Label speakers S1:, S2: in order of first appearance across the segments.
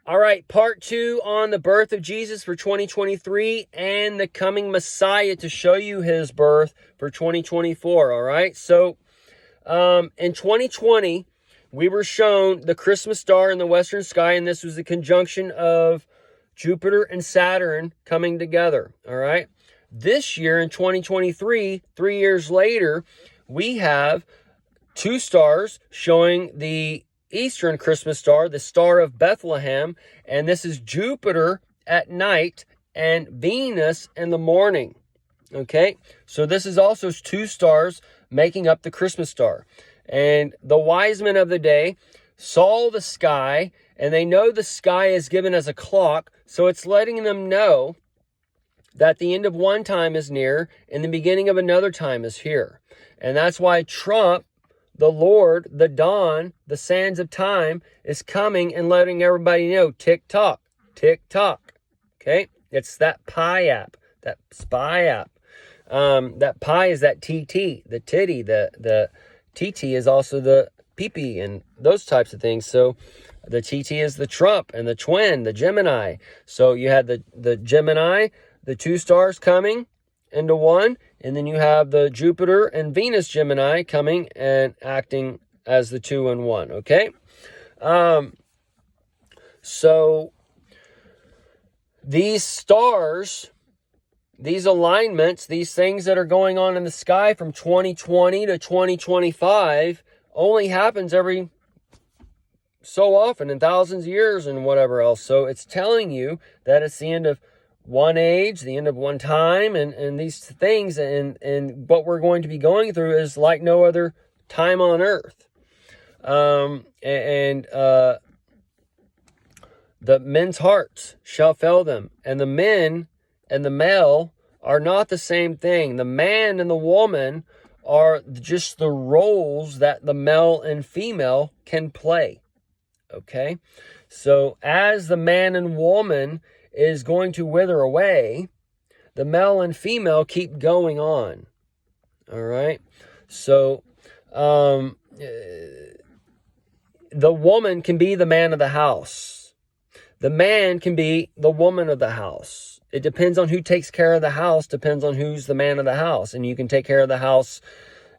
S1: All right, part 2 on the birth of Jesus for 2023 and the coming Messiah to show you his birth for 2024. All right, so in 2020, we were shown the Christmas star in the western sky, and this was the conjunction of Jupiter and Saturn coming together. All right, this year in 2023, 3 years later, we have two stars showing the Eastern Christmas star, the Star of Bethlehem, and this is Jupiter at night and Venus in the morning. Okay, so this is also two stars making up the Christmas star. And the wise men of the day saw the sky, and they know the sky is given as a clock, so it's letting them know that the end of one time is near and the beginning of another time is here. And that's why Trump, the Lord, the dawn, the sands of time is coming and letting everybody know, tick tock, tick tock. Okay, it's that Pi app, that spy app. That Pi is that TT, the titty. The TT is also the pee-pee and those types of things. So the TT is the Trump and the twin, the Gemini. So you had the Gemini, the two stars coming into one, and then you have the Jupiter and Venus Gemini coming and acting as the 2 in 1. Okay, so these stars, these alignments, these things that are going on in the sky from 2020 to 2025 only happens every so often in thousands of years and whatever else. So it's telling you that it's the end of one age, the end of one time, and these things, and what we're going to be going through is like no other time on earth. The men's hearts shall fail them, and the men and the male are not the same thing. The man and the woman are just the roles that the male and female can play. Okay, so as the man and woman is going to wither away, the male and female keep going on. All right, so the woman can be the man of the house. The man can be the woman of the house. It depends on who takes care of the house, depends on who's the man of the house. And you can take care of the house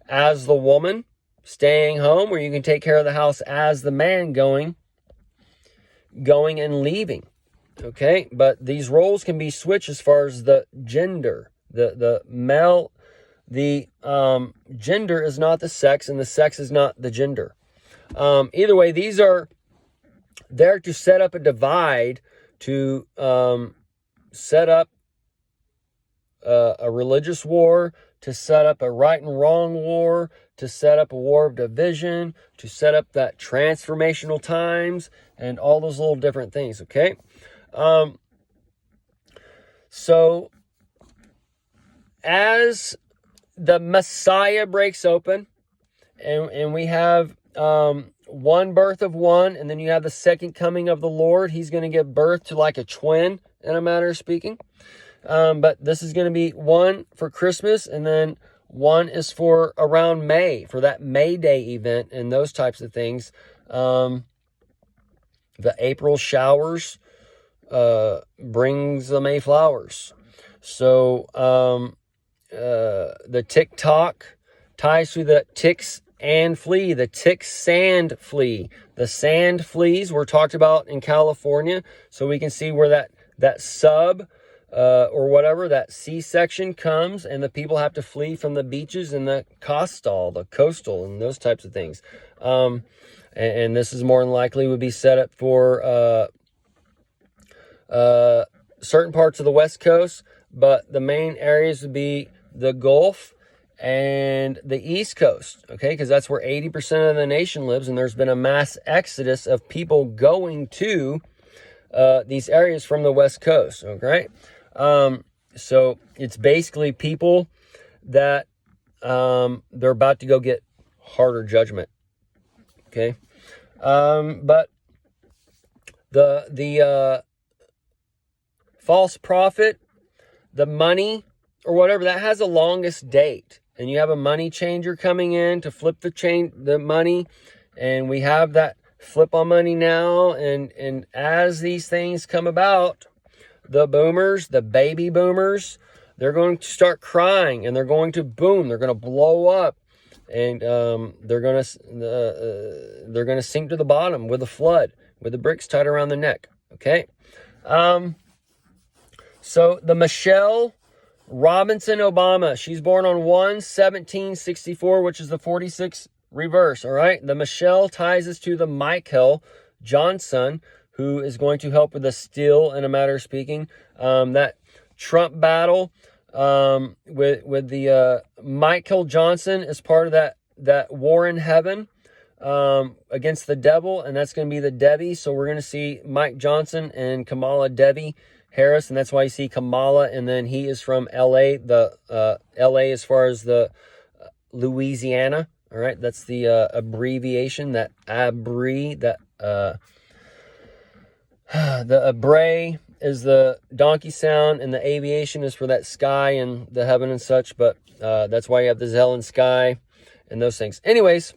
S1: as the woman staying home, or you can take care of the house as the man going and leaving. Okay, but these roles can be switched as far as the gender. The male, the gender is not the sex, and the sex is not the gender. Either way, these are there to set up a divide, to set up a religious war, to set up a right and wrong war, to set up a war of division, to set up that transformational times, and all those little different things, okay? So as the Messiah breaks open, and we have one birth of one, and then you have the second coming of the Lord. He's going to give birth to like a twin, in a matter of speaking. But this is going to be one for Christmas, and then one is for around May, for that May Day event and those types of things. The April showers brings the May flowers. So the tick-tock ties to the ticks and flea, the tick sand flea. The sand fleas were talked about in California, so we can see where that sub or whatever, that C-section comes, and the people have to flee from the beaches and the coastal, and those types of things. And this is more than likely would be set up for certain parts of the West Coast, but the main areas would be the Gulf and the East Coast, okay, because that's where 80% of the nation lives, and there's been a mass exodus of people going to these areas from the West Coast, okay? So it's basically people that they're about to go get harder judgment, okay? But the false prophet, the money, or whatever, that has a longest date. And you have a money changer coming in to flip the money. And we have that flip on money now. And as these things come about, the boomers, the baby boomers, they're going to start crying, and they're going to boom. They're going to blow up, and they're going to sink to the bottom with a flood, with the bricks tied around the neck. Okay. So the Michelle Robinson Obama, she's born on 1/17/64, which is the 46 reverse. All right. The Michelle ties us to the Michael Johnson, who is going to help with the steel, in a matter of speaking. That Trump battle with the Michael Johnson is part of that war in heaven against the devil, and that's going to be the Debbie. So we're going to see Mike Johnson and Kamala Debbie Harris, and that's why you see Kamala, and then he is from LA, LA as far as the Louisiana. All right, that's the abbreviation, the abre is the donkey sound, and the aviation is for that sky and the heaven and such. But that's why you have the Zell and sky and those things. Anyways,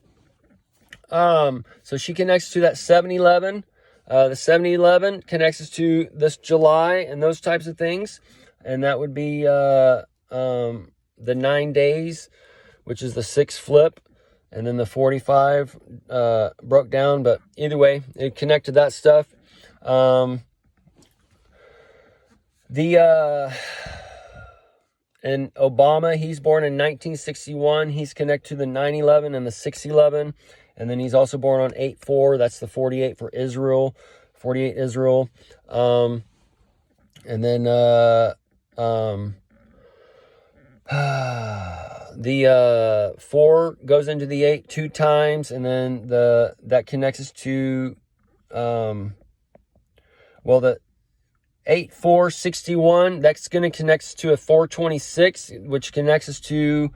S1: so she connects to that 7-Eleven. The 7-Eleven connects us to this July and those types of things. And that would be the 9 days, which is the 6 flip. And then the 45 broke down. But either way, it connected that stuff. And Obama, he's born in 1961. He's connected to the 9/11 and the 6/11. And then he's also born on 8/4. That's the 48 for Israel. 48 Israel. And then the 4 goes into the 8 2 times. And then that connects us to the 8/4/61. That's going to connect us to a 426, which connects us to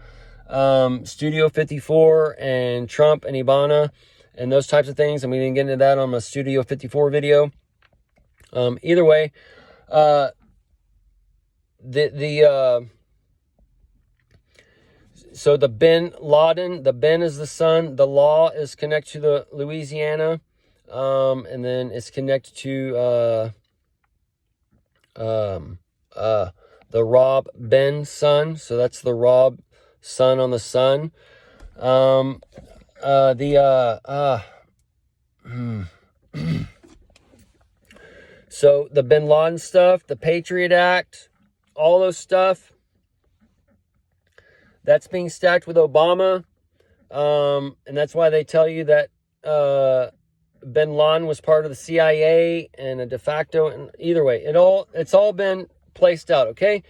S1: Studio 54 and Trump and Ivana and those types of things. And we didn't get into that on my Studio 54 video. Either way, so the Bin Laden, the Ben is the son, the Law is connected to the Louisiana, and then it's connected to the Rob Ben son. So that's the Rob sun on the sun. So the Bin Laden stuff, the Patriot Act, all those stuff, that's being stacked with Obama. And that's why they tell you that Bin Laden was part of the CIA and a de facto. And either way, it's all been placed out. Okay,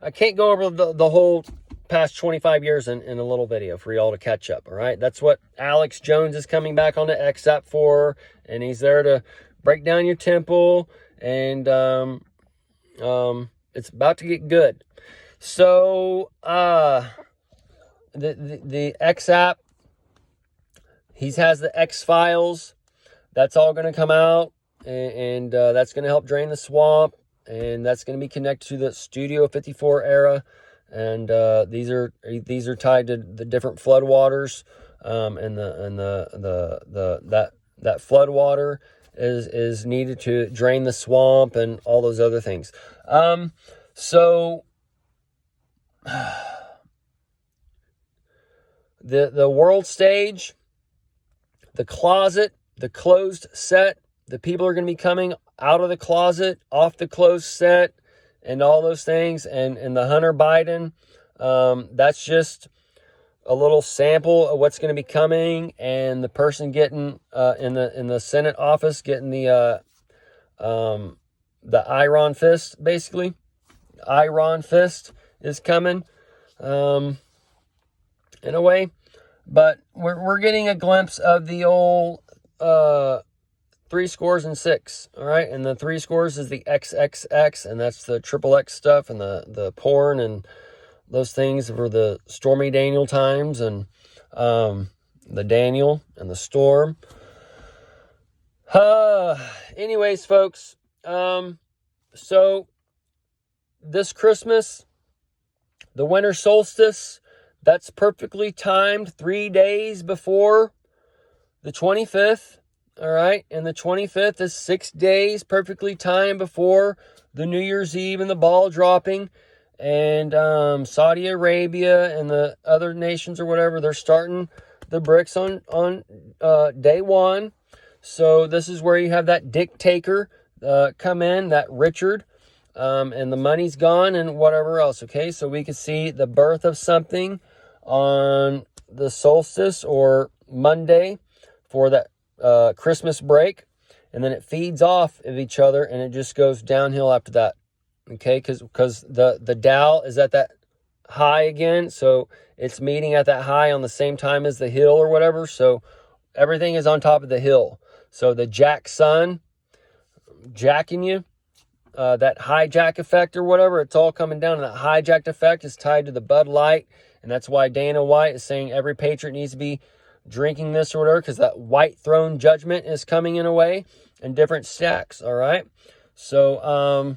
S1: I can't go over the whole past 25 years in a little video for y'all to catch up. All right, that's what Alex Jones is coming back on the XApp for, and he's there to break down your temple, and it's about to get good. So the XApp, he has the X Files. That's all going to come out, and that's going to help drain the swamp, and that's going to be connected to the Studio 54 era. And these are tied to the different floodwaters, and that flood water is needed to drain the swamp and all those other things. So the world stage, the closet, the closed set, the people are going to be coming out of the closet, off the closed set, and all those things. And the Hunter Biden, that's just a little sample of what's going to be coming. And the person getting in the Senate office, getting the Iron Fist, basically. Iron Fist is coming, in a way. But we're getting a glimpse of the old 3 scores and 6, all right? And the 3 scores is the XXX, and that's the triple X stuff, and the porn and those things for the Stormy Daniel times, and the Daniel and the Storm. Anyways, folks, so this Christmas, the winter solstice, that's perfectly timed 3 days before the 25th. All right. And the 25th is 6 days perfectly timed before the New Year's Eve and the ball dropping. And Saudi Arabia and the other nations or whatever, they're starting the BRICS on day one. So this is where you have that dictator come in, that Richard, and the money's gone and whatever else. Okay, so we can see the birth of something on the solstice or Monday for that Christmas break, and then it feeds off of each other, and it just goes downhill after that. Okay, because the Dow is at that high again, so it's meeting at that high on the same time as the hill or whatever. So everything is on top of the hill. So the jack sun jacking you, that hijack effect or whatever, it's all coming down. And that hijacked effect is tied to the Bud Light, and that's why Dana White is saying every patriot needs to be drinking this or whatever, because that white throne judgment is coming in a way in different stacks. All right, so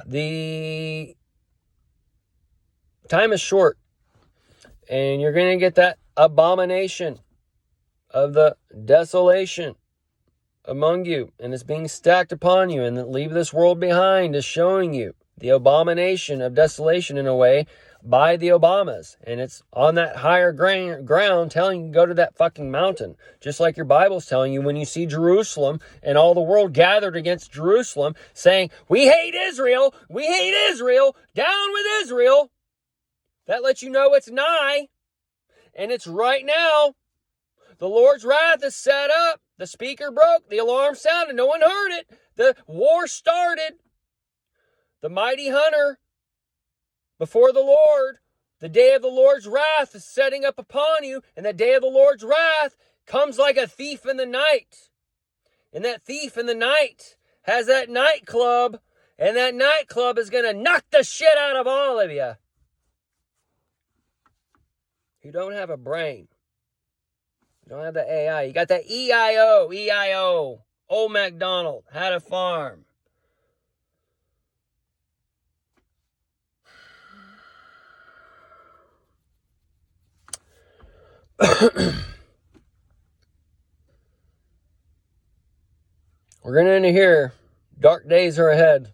S1: the time is short, and you're going to get that abomination of the desolation among you, and it's being stacked upon you, and that leave this world behind is showing you the abomination of desolation in a way by the Obamas, and it's on that higher ground telling you to go to that fucking mountain, just like your Bible's telling you when you see Jerusalem and all the world gathered against Jerusalem saying, we hate Israel, down with Israel. That lets you know it's nigh, and it's right now. The Lord's wrath is set up. The speaker broke. The alarm sounded. No one heard it. The war started. The mighty hunter before the Lord. The day of the Lord's wrath is setting up upon you. And the day of the Lord's wrath comes like a thief in the night. And that thief in the night has that nightclub. And that nightclub is going to knock the shit out of all of you who don't have a brain. You don't have the AI. You got the EIO. Old MacDonald had a farm. We're going to end here. Dark days are ahead.